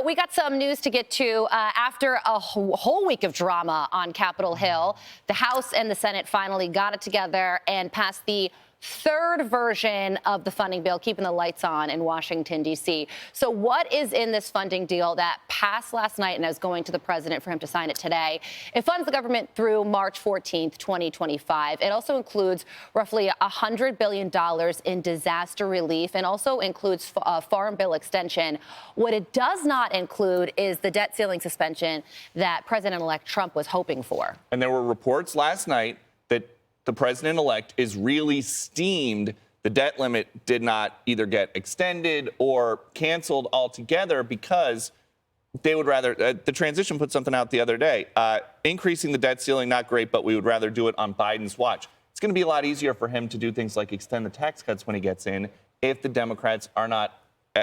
So we got some news to get to. After a whole week of drama on Capitol Hill, the House and the Senate finally got it together and passed the third version of the funding bill, keeping the lights on in Washington, D.C. So what is in this funding deal that passed last night and is going to the president for him to sign it today? It funds the government through March 14th, 2025. It also includes roughly $100 billion in disaster relief and also includes a farm bill extension. What it does not include is the debt ceiling suspension that President-elect Trump was hoping for. And there were reports last night that the president-elect is really steamed. The debt limit did not either get extended or canceled altogether because they would rather, the transition put something out the other day, increasing the debt ceiling, not great, but we would rather do it on Biden's watch. It's going to be a lot easier for him to do things like extend the tax cuts when he gets in if the Democrats are not,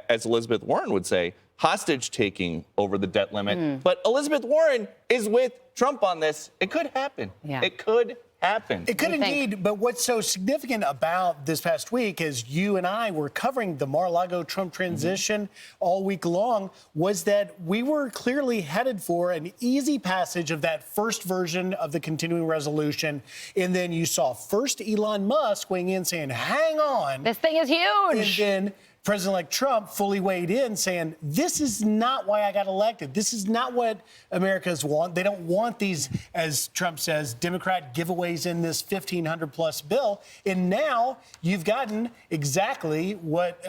as Elizabeth Warren would say, hostage taking over the debt limit. But Elizabeth Warren is with Trump on this. It could happen. Yeah. It could happen. It could indeed, but what's so significant about this past week is you and I were covering the Mar-a-Lago Trump transition all week long was that we were clearly headed for an easy passage of that first version of the continuing resolution. And then you saw first Elon Musk weighing in saying, hang on. This thing is huge. And then President-elect Trump fully weighed in saying, this is not why I got elected. This is not what Americans want. They don't want these, as Trump says, Democrat giveaways in this 1,500-plus bill. And now you've gotten exactly what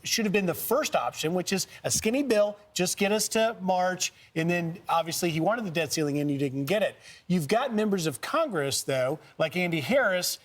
should have been the first option, which is a skinny bill, just get us to March. And then, obviously, he wanted the debt ceiling and you didn't get it. You've got members of Congress, though, like Andy Harris,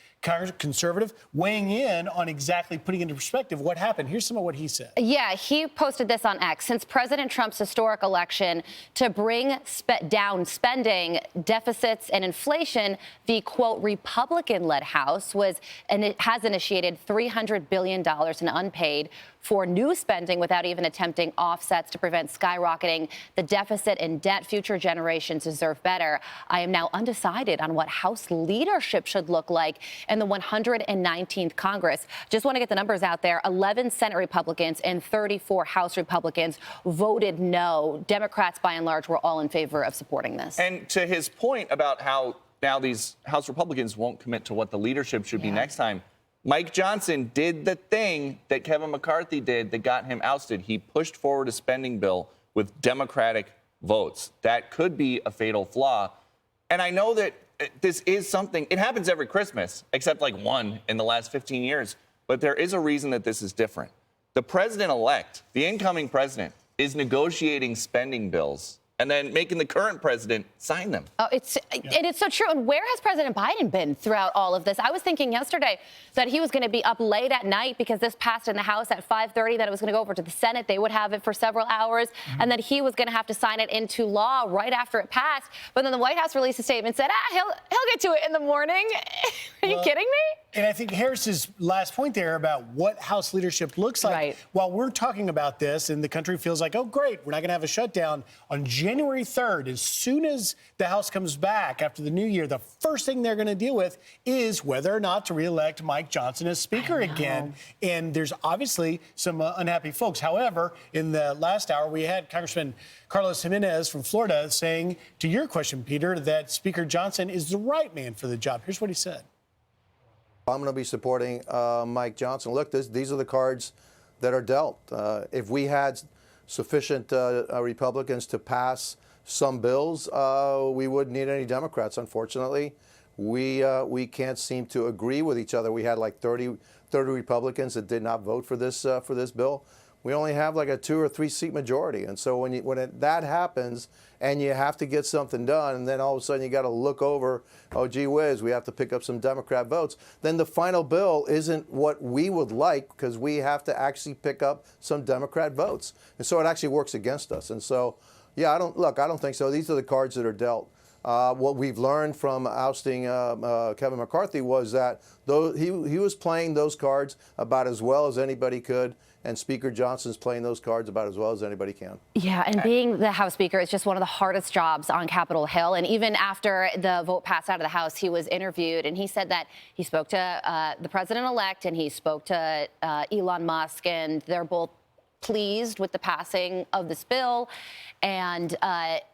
conservative, weighing in on exactly putting into perspective what happened. Here's some of what he said. Yeah, he posted this on X. Since President Trump's historic election to bring down spending, deficits, and inflation, the, quote, Republican-led House has initiated $300 billion in unpaid for new spending without even attempting offsets to prevent skyrocketing the deficit and debt. Future generations deserve better. I am now undecided on what House leadership should look like in the 119th Congress. Just want to get the numbers out there. 11 Senate Republicans and 34 House Republicans voted no. Democrats, by and large, were all in favor of supporting this. And to his point about how now these House Republicans won't commit to what the leadership should be next time, Mike Johnson did the thing that Kevin McCarthy did that got him ousted. He pushed forward a spending bill with Democratic votes. That could be a fatal flaw. And I know that this is something, it happens every Christmas, except like one in the last 15 years. But there is a reason that this is different. The president-elect, the incoming president, is negotiating spending bills and then making the current president sign them. Oh, and it's so true. And where has President Biden been throughout all of this? I was thinking yesterday that he was going to be up late at night because this passed in the House at 5:30, that it was going to go over to the Senate. They would have it for several hours, and that he was going to have to sign it into law right after it passed. But then the White House released a statement and said, he'll get to it in the morning. Are you kidding me? And I think Harris's last point there about what House leadership looks like, while we're talking about this and the country feels like, oh, great, we're not going to have a shutdown, on January 3rd, as soon as the House comes back after the new year, the first thing they're going to deal with is whether or not to reelect Mike Johnson as Speaker again. And there's obviously some unhappy folks. However, in the last hour, we had Congressman Carlos Jimenez from Florida saying, to your question, Peter, that Speaker Johnson is the right man for the job. Here's what he said. I'm going to be supporting Mike Johnson. Look, these are the cards that are dealt. If we had sufficient Republicans to pass some bills, we wouldn't need any Democrats, unfortunately. We can't seem to agree with each other. We had like 30 Republicans that did not vote for this bill. We only have like a 2 or 3 seat majority. And so when that happens and you have to get something done, and then all of a sudden you got to look over, oh, gee whiz, we have to pick up some Democrat votes, then the final bill isn't what we would like because we have to actually pick up some Democrat votes. And so it actually works against us. And so, yeah, I don't think so. These are the cards that are dealt. What we've learned from ousting Kevin McCarthy was that he was playing those cards about as well as anybody could, and Speaker Johnson's playing those cards about as well as anybody can. Yeah, and being the House Speaker is just one of the hardest jobs on Capitol Hill. And even after the vote passed out of the House, he was interviewed, and he said that he spoke to the president-elect and he spoke to Elon Musk, and they're both pleased with the passing of this bill. And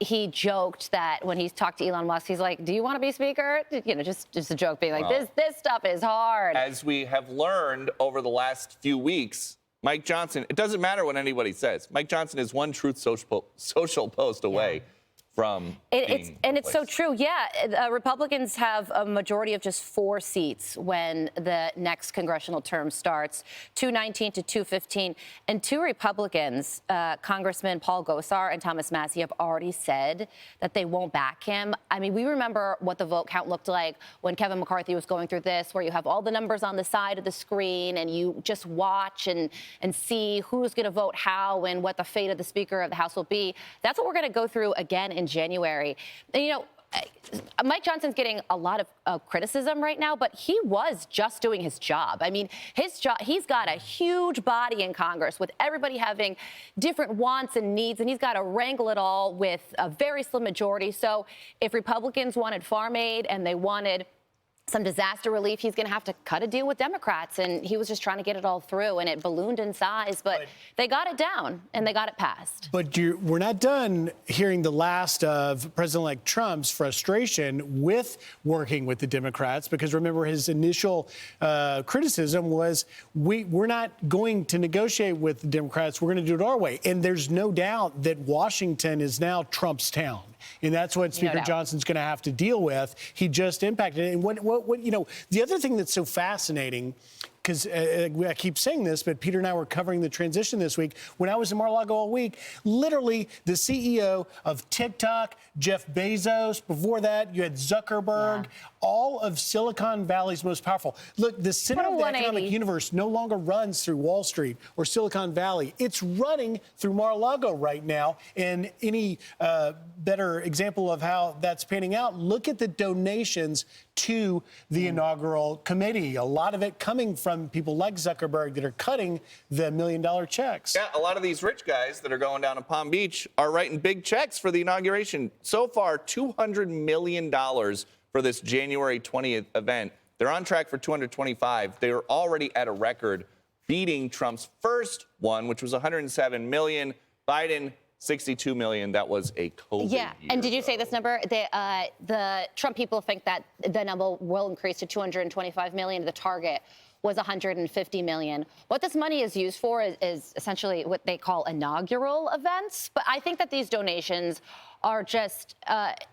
he joked that when he talked to Elon Musk, he's like, do you want to be speaker? You know, just a joke being like, this stuff is hard. As we have learned over the last few weeks, Mike Johnson, it doesn't matter what anybody says. Mike Johnson is one Truth Social post away from it's so true. Yeah, Republicans have a majority of just 4 seats when the next congressional term starts, 219 to 215. And 2 Republicans, Congressman Paul Gosar and Thomas Massie, have already said that they won't back him. I mean, we remember what the vote count looked like when Kevin McCarthy was going through this, where you have all the numbers on the side of the screen and you just watch and see who's going to vote how and what the fate of the Speaker of the House will be. That's what we're going to go through again in January. And, you know, Mike Johnson's getting a lot of criticism right now, but he was just doing his job. I mean, his job, he's got a huge body in Congress with everybody having different wants and needs, and he's got to wrangle it all with a very slim majority. So if Republicans wanted farm aid and they wanted some disaster relief, he's going to have to cut a deal with Democrats. And he was just trying to get it all through, and it ballooned in size. But they got it down, and they got it passed. But we're not done hearing the last of President-elect Trump's frustration with working with the Democrats, because remember, his initial criticism was, we're not going to negotiate with the Democrats. We're going to do it our way. And there's no doubt that Washington is now Trump's town. And that's what Speaker Johnson's going to have to deal with. He just impacted it. And what you know, the other thing that's so fascinating, because I keep saying this, but Peter and I were covering the transition this week. When I was in Mar-a-Lago all week, literally the CEO of TikTok, Jeff Bezos, before that you had Zuckerberg, all of Silicon Valley's most powerful. Look, the center of the economic universe no longer runs through Wall Street or Silicon Valley. It's running through Mar-a-Lago right now. And any better example of how that's panning out, look at the donations to the inaugural committee. A lot of it coming from people like Zuckerberg that are cutting the $1 million checks. Yeah, a lot of these rich guys that are going down to Palm Beach are writing big checks for the inauguration. So far, $200 million for this January 20th event. They're on track for 225. They are already at a record, beating Trump's first one, which was 107 million. Biden, 62 million. That was a COVID year. And did you say this number? The Trump people think that the number will increase to 225 million. The target was 150 million. What this money is used for is essentially what they call inaugural events. But I think that these donations are just,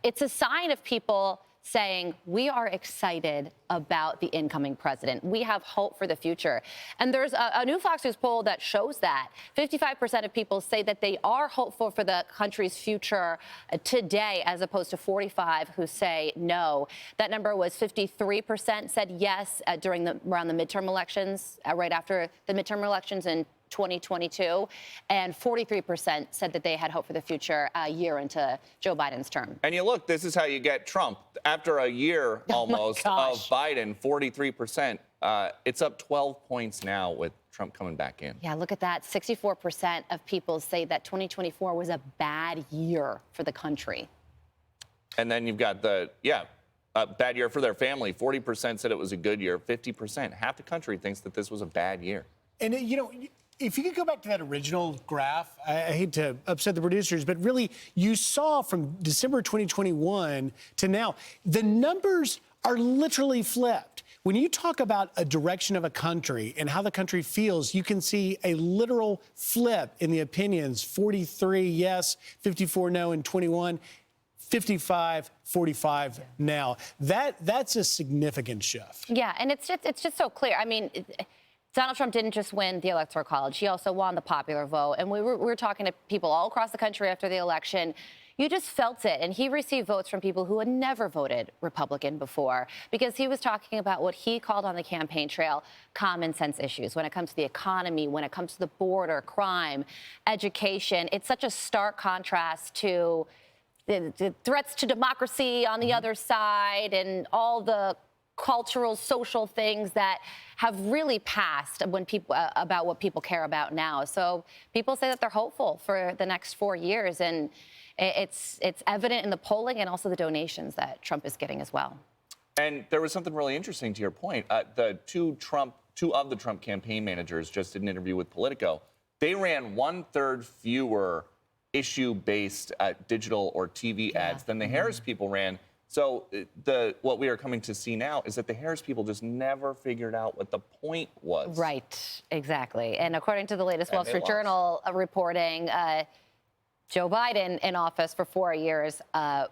it's a sign of people saying, we are excited about the incoming president. We have hope for the future. And there's a new Fox News poll that shows that 55% of people say that they are hopeful for the country's future today, as opposed to 45% who say no. That number was 53% said yes around the midterm elections, right after the midterm elections in 2022, and 43% said that they had hope for the future a year into Joe Biden's term. And you look, this is how you get Trump. After a year almost of Biden, 43%. It's up 12 points now with Trump coming back in. Yeah, look at that. 64% of people say that 2024 was a bad year for the country. And then you've got a bad year for their family. 40% said it was a good year. 50%, half the country thinks that this was a bad year. And, you know, if you could go back to that original graph, I hate to upset the producers, but really you saw from December 2021 to now, the numbers are literally flipped. When you talk about a direction of a country and how the country feels, you can see a literal flip in the opinions. 43 yes, 54 no, and 21. 55, 45 now. That's a significant shift. Yeah, and it's just so clear. I mean, Donald Trump didn't just win the Electoral College. He also won the popular vote. And we were talking to people all across the country after the election. You just felt it. And he received votes from people who had never voted Republican before, because he was talking about what he called on the campaign trail common sense issues when it comes to the economy, when it comes to the border, crime, education. It's such a stark contrast to the threats to democracy on the other side and all the cultural, social things that have really passed when people about what people care about now. So people say that they're hopeful for the next 4 years, and it's evident in the polling and also the donations that Trump is getting as well. And there was something really interesting to your point. The two of the Trump campaign managers just did an interview with Politico. they ran 1/3 fewer issue-based digital or TV ads than the Harris people ran. So what we are coming to see now is that the Harris people just never figured out what the point was. Right, exactly. And according to the latest Wall they Street lost. Journal reporting, Joe Biden in office for 4 years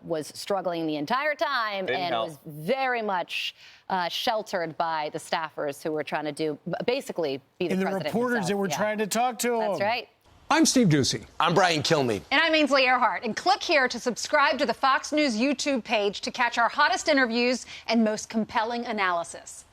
was struggling the entire time Didn't and help. was very much sheltered by the staffers who were trying to do basically be the And the president reporters himself. that were Yeah. trying to talk to him. That's right. I'm Steve Ducey. I'm Brian Kilmeade. And I'm Ainsley Earhart. And click here to subscribe to the Fox News YouTube page to catch our hottest interviews and most compelling analysis.